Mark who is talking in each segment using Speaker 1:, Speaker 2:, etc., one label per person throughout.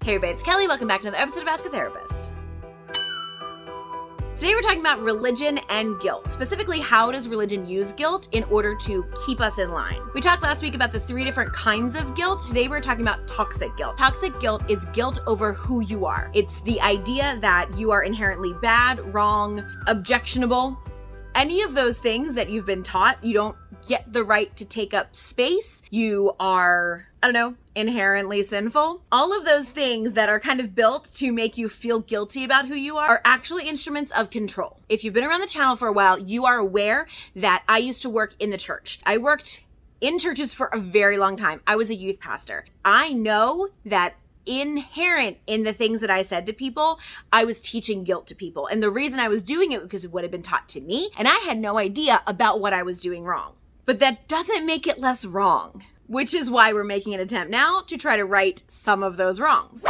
Speaker 1: Hey everybody, it's Kelly. Welcome back to another episode of Ask a Therapist. Today we're talking about religion and guilt. Specifically, how does religion use guilt in order to keep us in line? We talked last week about the 3 different kinds of guilt. Today we're talking about toxic guilt. Toxic guilt is guilt over who you are. It's the idea that you are inherently bad, wrong, objectionable. Any of those things that you've been taught, you don't get the right to take up space. You are, inherently sinful. All of those things that are kind of built to make you feel guilty about who you are actually instruments of control. If you've been around the channel for a while, you are aware that I used to work in the church. I worked in churches for a very long time. I was a youth pastor. I know that inherent in the things that I said to people, I was teaching guilt to people. And the reason I was doing it was because of what had been taught to me. And I had no idea about what I was doing wrong. But that doesn't make it less wrong, which is why we're making an attempt now to try to right some of those wrongs.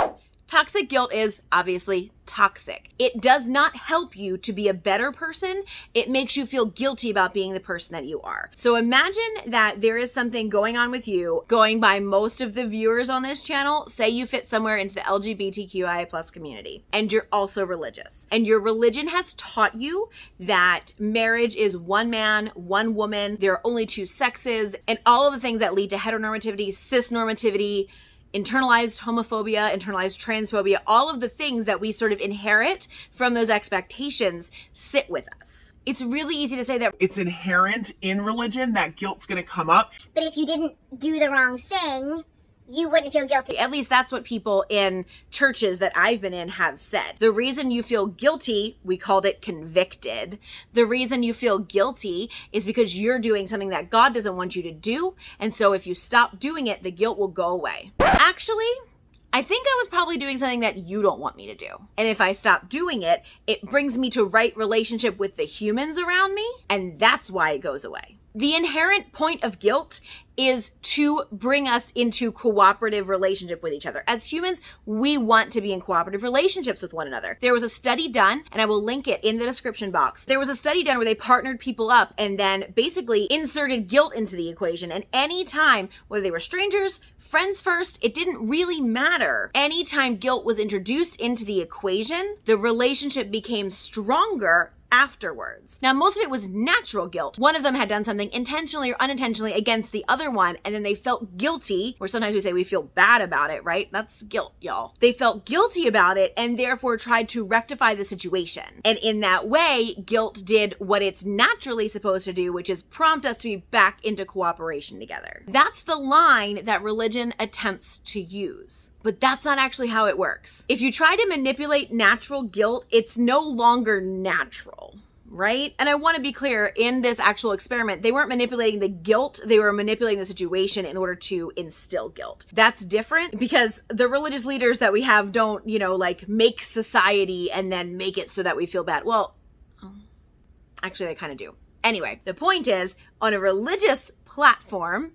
Speaker 1: Toxic guilt is obviously toxic. It does not help you to be a better person. It makes you feel guilty about being the person that you are. So imagine that there is something going on with you, going by most of the viewers on this channel. Say you fit somewhere into the LGBTQIA plus community, and you're also religious. And your religion has taught you that marriage is one man, one woman, there are only 2 sexes, and all of the things that lead to heteronormativity, cisnormativity, internalized homophobia, internalized transphobia, all of the things that we sort of inherit from those expectations sit with us. It's really easy to say that
Speaker 2: it's inherent in religion that guilt's going to come up.
Speaker 3: But if you didn't do the wrong thing, you wouldn't feel guilty.
Speaker 1: At least that's what people in churches that I've been in have said. The reason you feel guilty, we called it convicted. The reason you feel guilty is because you're doing something that God doesn't want you to do. And so if you stop doing it, the guilt will go away. Actually, I think I was probably doing something that you don't want me to do. And if I stop doing it, it brings me to right relationship with the humans around me. And that's why it goes away. The inherent point of guilt is to bring us into cooperative relationship with each other. As humans, we want to be in cooperative relationships with one another. There was a study done, and I will link it in the description box. There was a study done where they partnered people up and then basically inserted guilt into the equation. And anytime, whether they were strangers, friends first, it didn't really matter. Anytime guilt was introduced into the equation, the relationship became stronger afterwards. Now, most of it was natural guilt. One of them had done something intentionally or unintentionally against the other one, and then they felt guilty, or sometimes we say we feel bad about it, right? That's guilt, y'all. They felt guilty about it and therefore tried to rectify the situation. And in that way, guilt did what it's naturally supposed to do, which is prompt us to be back into cooperation together. That's the line that religion attempts to use. But that's not actually how it works. If you try to manipulate natural guilt, it's no longer natural, right? And I want to be clear, in this actual experiment, they weren't manipulating the guilt, they were manipulating the situation in order to instill guilt. That's different because the religious leaders that we have don't, make society and then make it so that we feel bad. Well, actually they kind of do. Anyway, the point is, on a religious platform,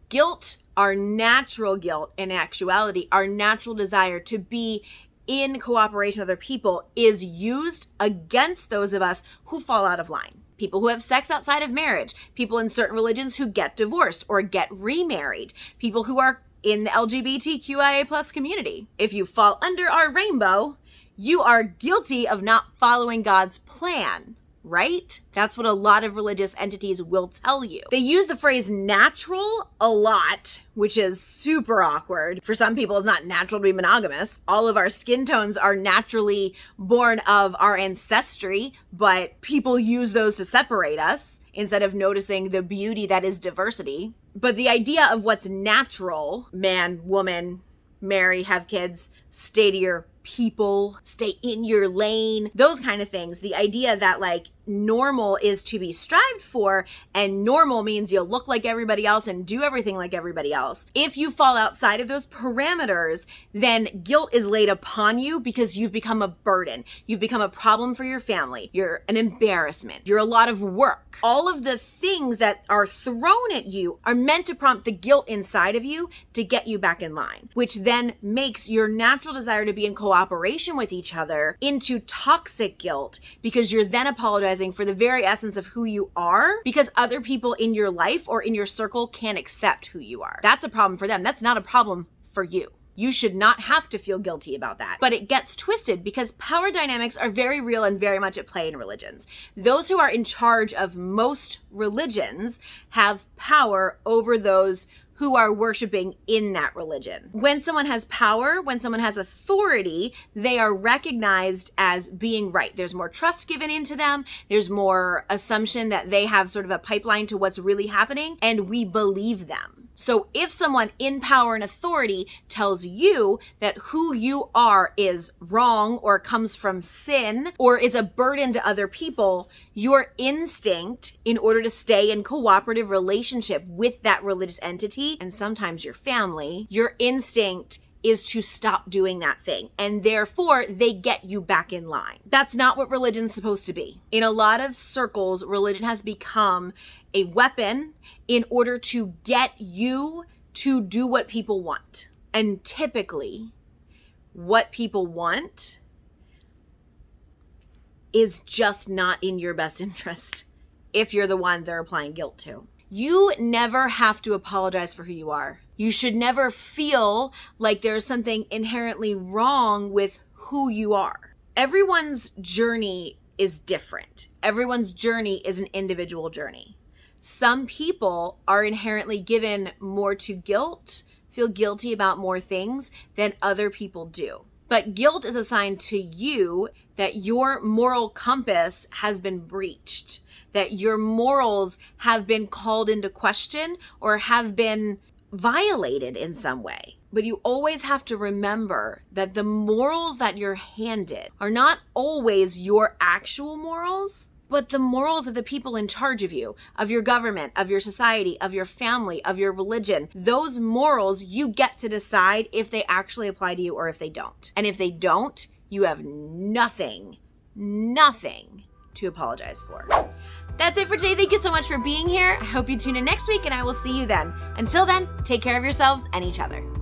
Speaker 1: our natural guilt, in actuality, our natural desire to be in cooperation with other people is used against those of us who fall out of line. People who have sex outside of marriage, people in certain religions who get divorced or get remarried, people who are in the LGBTQIA plus community. If you fall under our rainbow, you are guilty of not following God's plan. Right? That's what a lot of religious entities will tell you. They use the phrase natural a lot, which is super awkward. For some people, it's not natural to be monogamous. All of our skin tones are naturally born of our ancestry, but people use those to separate us instead of noticing the beauty that is diversity. But the idea of what's natural, man, woman, marry, have kids, stay to your people, stay in your lane, those kind of things. The idea that normal is to be strived for, and normal means you'll look like everybody else and do everything like everybody else. If you fall outside of those parameters, then guilt is laid upon you because you've become a burden. You've become a problem for your family. You're an embarrassment. You're a lot of work. All of the things that are thrown at you are meant to prompt the guilt inside of you to get you back in line, which then makes your natural desire to be in cooperation with each other into toxic guilt, because you're then apologizing for the very essence of who you are because other people in your life or in your circle can't accept who you are. That's a problem for them. That's not a problem for you. You should not have to feel guilty about that. But it gets twisted because power dynamics are very real and very much at play in religions. Those who are in charge of most religions have power over those who are worshiping in that religion. When someone has power, when someone has authority, they are recognized as being right. There's more trust given into them. There's more assumption that they have sort of a pipeline to what's really happening, and we believe them. So if someone in power and authority tells you that who you are is wrong or comes from sin or is a burden to other people, your instinct in order to stay in cooperative relationship with that religious entity and sometimes your family, your instinct is to stop doing that thing. And therefore, they get you back in line. That's not what religion's supposed to be. In a lot of circles, religion has become a weapon in order to get you to do what people want. And typically, what people want is just not in your best interest if you're the one they're applying guilt to. You never have to apologize for who you are. You should never feel like there's something inherently wrong with who you are. Everyone's journey is different. Everyone's journey is an individual journey. Some people are inherently given more to guilt, feel guilty about more things than other people do. But guilt is assigned to you that your moral compass has been breached, that your morals have been called into question or have been violated in some way. But you always have to remember that the morals that you're handed are not always your actual morals, but the morals of the people in charge of you, of your government, of your society, of your family, of your religion. Those morals, you get to decide if they actually apply to you or if they don't. And if they don't, you have nothing to apologize for. That's it for today. Thank you so much for being here. I hope you tune in next week and I will see you then. Until then, take care of yourselves and each other.